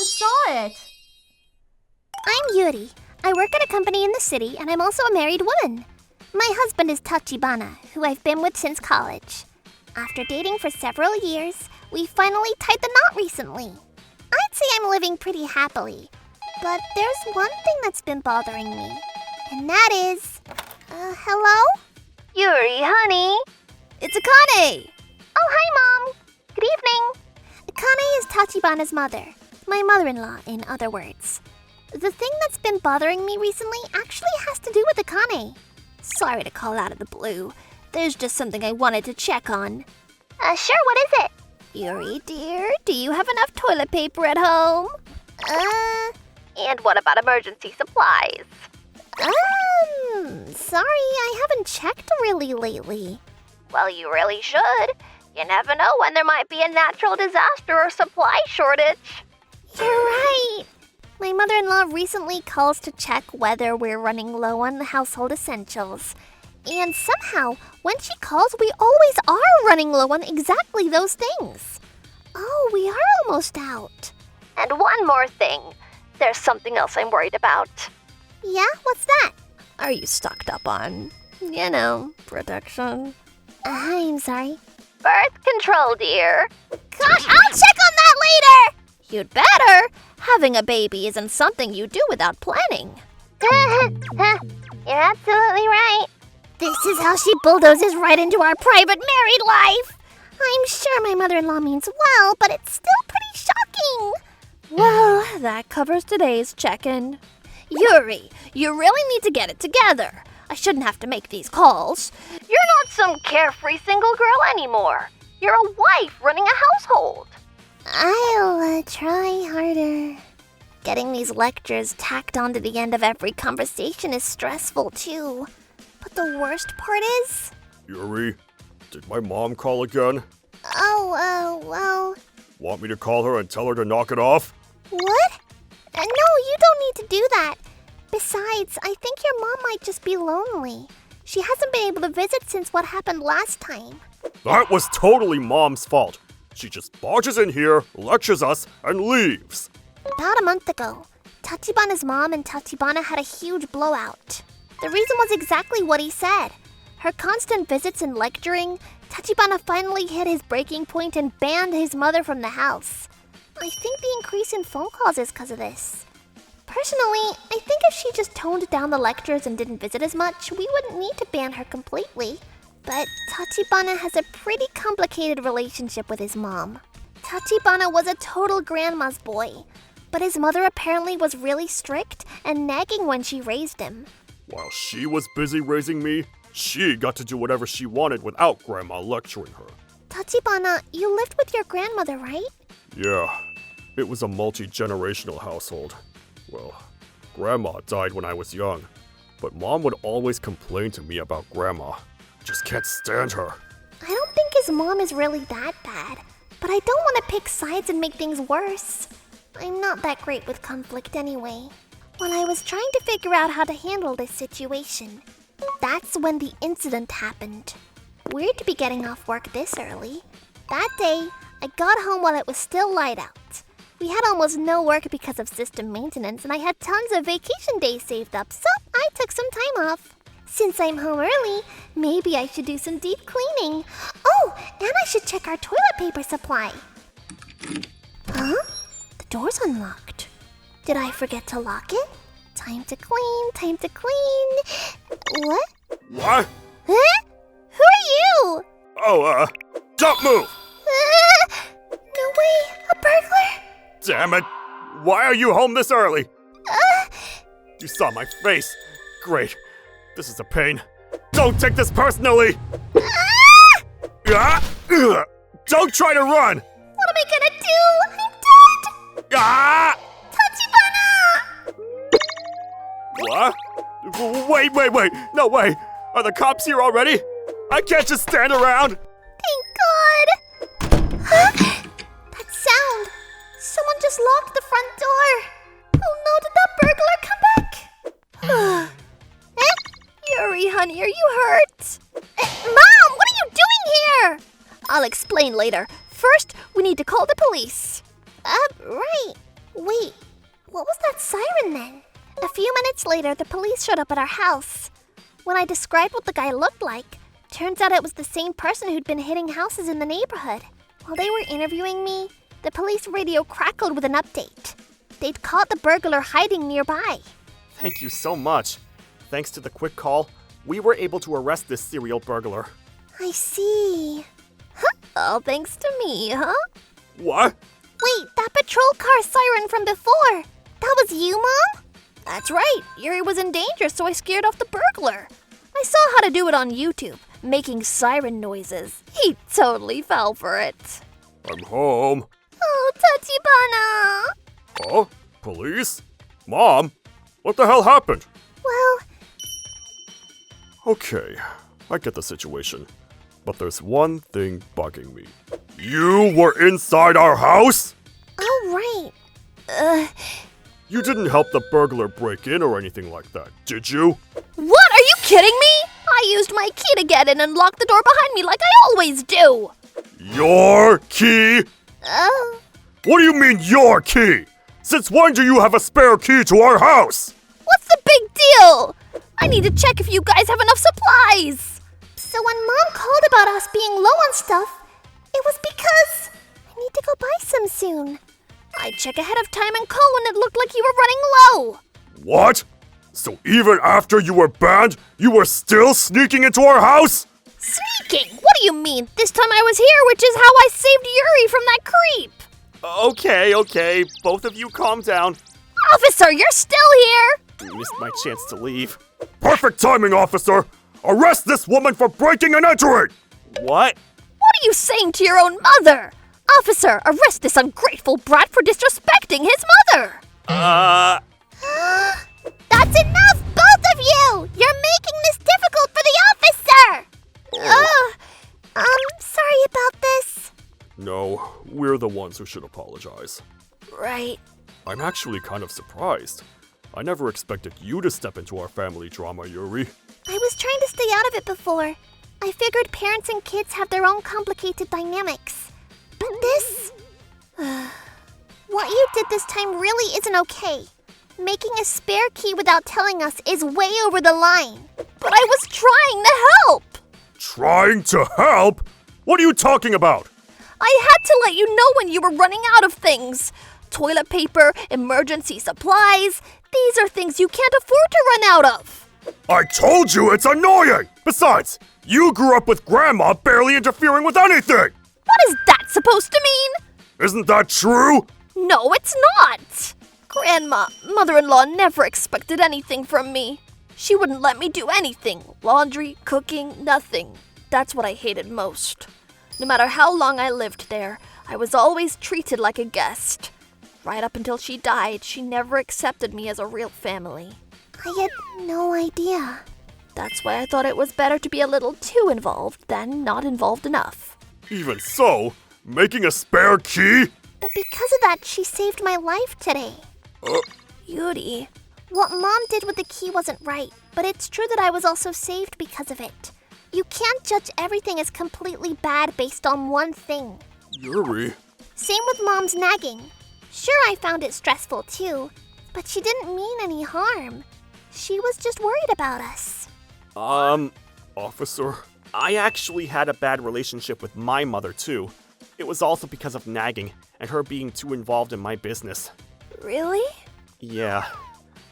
once saw it. I'm Yuri. I work at a company in the city, and I'm also a married woman. My husband is Tachibana, who I've been with since college. After dating for several years, we finally tied the knot recently. I'd say I'm living pretty happily, but there's one thing that's been bothering me, and that is... hello? Yuri, honey. It's Akane! Oh, hi, Mom. Good evening. Akane is Tachibana's mother. My mother-in-law, in other words. The thing that's been bothering me recently actually has to do with Akane. Sorry to call out of the blue. There's just something I wanted to check on. Sure, what is it? Yuri, dear, do you have enough toilet paper at home? And what about emergency supplies? Sorry, I haven't checked really lately. Well, you really should. You never know when there might be a natural disaster or supply shortage. You're right. My mother-in-law recently calls to check whether we're running low on household essentials. And somehow, when she calls, we always are running low on exactly those things. Oh, we are almost out. And one more thing. There's something else I'm worried about. Yeah? What's that? Are you stocked up on, protection? I'm sorry. Birth control, dear. Gosh, I'll check on that later! You'd better. Having a baby isn't something you do without planning. You're absolutely right. This is how she bulldozes right into our private married life. I'm sure my mother-in-law means well, but it's still pretty shocking. Well, that covers today's check-in. Yuri, you really need to get it together. I shouldn't have to make these calls. You're not some carefree single girl anymore. You're a wife running a household. I'll try harder. Getting these lectures tacked onto the end of every conversation is stressful, too. But the worst part is... Yuri, did my mom call again? Well... Want me to call her and tell her to knock it off? What? No, you don't need to do that. Besides, I think your mom might just be lonely. She hasn't been able to visit since what happened last time. That was totally Mom's fault. She just barges in here, lectures us, and leaves. About a month ago, Tachibana's mom and Tachibana had a huge blowout. The reason was exactly what he said. Her constant visits and lecturing, Tachibana finally hit his breaking point and banned his mother from the house. I think the increase in phone calls is because of this. Personally, I think if she just toned down the lectures and didn't visit as much, we wouldn't need to ban her completely. But Tachibana has a pretty complicated relationship with his mom. Tachibana was a total grandma's boy, but his mother apparently was really strict and nagging when she raised him. While she was busy raising me, she got to do whatever she wanted without Grandma lecturing her. Tachibana, you lived with your grandmother, right? Yeah, it was a multi-generational household. Well, Grandma died when I was young, but Mom would always complain to me about Grandma. Just can't stand her. I don't think his mom is really that bad, but I don't want to pick sides and make things worse. I'm not that great with conflict anyway. When I was trying to figure out how to handle this situation, that's when the incident happened. Weird to be getting off work this early. That day, I got home while it was still light out. We had almost no work because of system maintenance, and I had tons of vacation days saved up, so I took some time off. Since I'm home early, maybe I should do some deep cleaning. Oh, and I should check our toilet paper supply. Huh? The door's unlocked. Did I forget to lock it? Time to clean, time to clean. What? What? Huh? Who are you? Oh, don't move! No way, a burglar? Damn it! Why are you home this early? You saw my face. Great. This is a pain. Don't take this personally! Don't try to run! What am I gonna do? I'm dead! Ah! Tachibana! What? Wait. No way. Are the cops here already? I can't just stand around. Thank God! Huh? That sound! Someone just locked the front door! Oh no, did that burglar come back? Yuri, honey, are you hurt? Mom, what are you doing here? I'll explain later. First, we need to call the police. Right. Wait, what was that siren then? A few minutes later, the police showed up at our house. When I described what the guy looked like, turns out it was the same person who'd been hitting houses in the neighborhood. While they were interviewing me, the police radio crackled with an update. They'd caught the burglar hiding nearby. Thank you so much. Thanks to the quick call, we were able to arrest this serial burglar. I see. All thanks to me, huh? What? Wait, that patrol car siren from before. That was you, Mom? That's right. Yuri was in danger, so I scared off the burglar. I saw how to do it on YouTube, making siren noises. He totally fell for it. I'm home. Oh, Tachibana. Huh? Police? Mom? What the hell happened? Well, Okay, I get the situation. But there's one thing bugging me. You were inside our house? oh, right. You didn't help the burglar break in or anything like that, did you? What? Are you kidding me? I used my key to get in and lock the door behind me like I always do. Your key? Oh, What do you mean, your key? Since when do you have a spare key to our house? What's the big deal? I need to check if you guys have enough supplies. so when Mom called about us being low on stuff, it was because I need to go buy some soon. I'd check ahead of time and call when it looked like you were running low. What? So even after you were banned, you were still sneaking into our house? Sneaking? What do you mean? This time I was here, which is how I saved Yuri from that creep. Okay, both of you calm down. Officer, you're still here? You missed my chance to leave. Perfect timing, officer! Arrest this woman for breaking and entering! What? What are you saying to your own mother? Officer, arrest this ungrateful brat for disrespecting his mother. That's enough, both of you! You're making this difficult for the officer! Sorry about this. No, we're the ones who should apologize. Right. I'm actually kind of surprised. I never expected you to step into our family drama, Yuri. I was trying to stay out of it before. I figured parents and kids have their own complicated dynamics. But this... what you did this time really isn't okay. Making a spare key without telling us is way over the line. But I was trying to help. Trying to help? What are you talking about? I had to let you know when you were running out of things. Toilet paper, emergency supplies. These are things you can't afford to run out of. I told you it's annoying! Besides, you grew up with Grandma barely interfering with anything! What is that supposed to mean? Isn't that true? No, it's not. Grandma, mother-in-law never expected anything from me. She wouldn't let me do anything. Laundry, cooking, nothing. That's what I hated most. No matter how long I lived there, I was always treated like a guest. Right up until she died, she never accepted me as a real family. I had no idea. That's why I thought it was better to be a little too involved than not involved enough. Even so, making a spare key? But because of that, she saved my life today. Yuri, What Mom did with the key wasn't right, but it's true that I was also saved because of it. You can't judge everything as completely bad based on one thing. Yuri. Same with Mom's nagging. Sure, I found it stressful too, but she didn't mean any harm. She was just worried about us. Officer? I actually had a bad relationship with my mother, too. It was also because of nagging and her being too involved in my business. really? Yeah.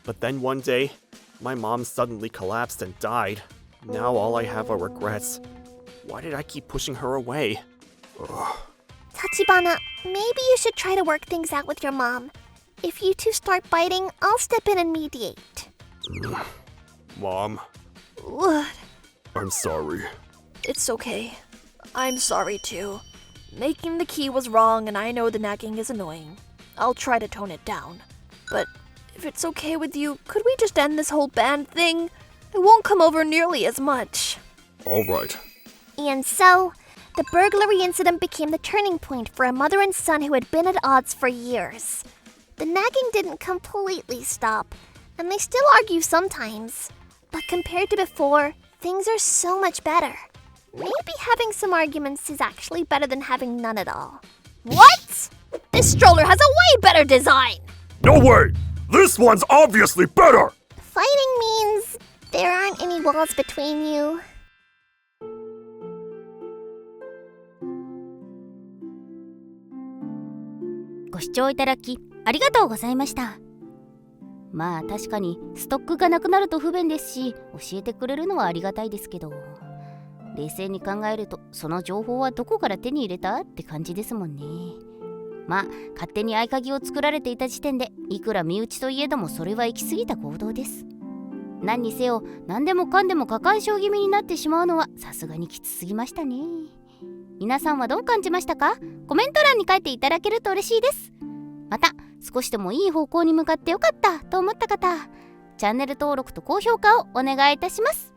But then one day, my mom suddenly collapsed and died. Now all I have are regrets. Why did I keep pushing her away? Tachibana, maybe you should try to work things out with your mom. If you two start fighting, I'll step in and mediate. Mom, What? I'm sorry. It's okay. I'm sorry too. Making the key was wrong and I know the nagging is annoying. I'll try to tone it down. But if it's okay with you, could we just end this whole band thing? It won't come over nearly as much. All right. And so, the burglary incident became the turning point for a mother and son who had been at odds for years. The nagging didn't completely stop, and they still argue sometimes. But compared to before, things are so much better. Maybe having some arguments is actually better than having none at all. What? This stroller has a way better design! No way! This one's obviously better! Fighting means there aren't any walls between you. ご視聴いただきありがとうございました。まあ確かにストックがなくなると不便ですし、教えてくれるのはありがたいですけど、冷静に考えるとその情報はどこから手に入れたって感じですもんね。まあ勝手に合鍵を作られていた時点でいくら身内といえどもそれは行き過ぎた行動です。何にせよ何でもかんでも過干渉気味になってしまうのはさすがにきつすぎましたね。皆さんはどう感じましたか？コメント欄に書いていただけると嬉しいです。また少しでもいい方向に向かってよかったと思った方、チャンネル登録と高評価をお願いいたします。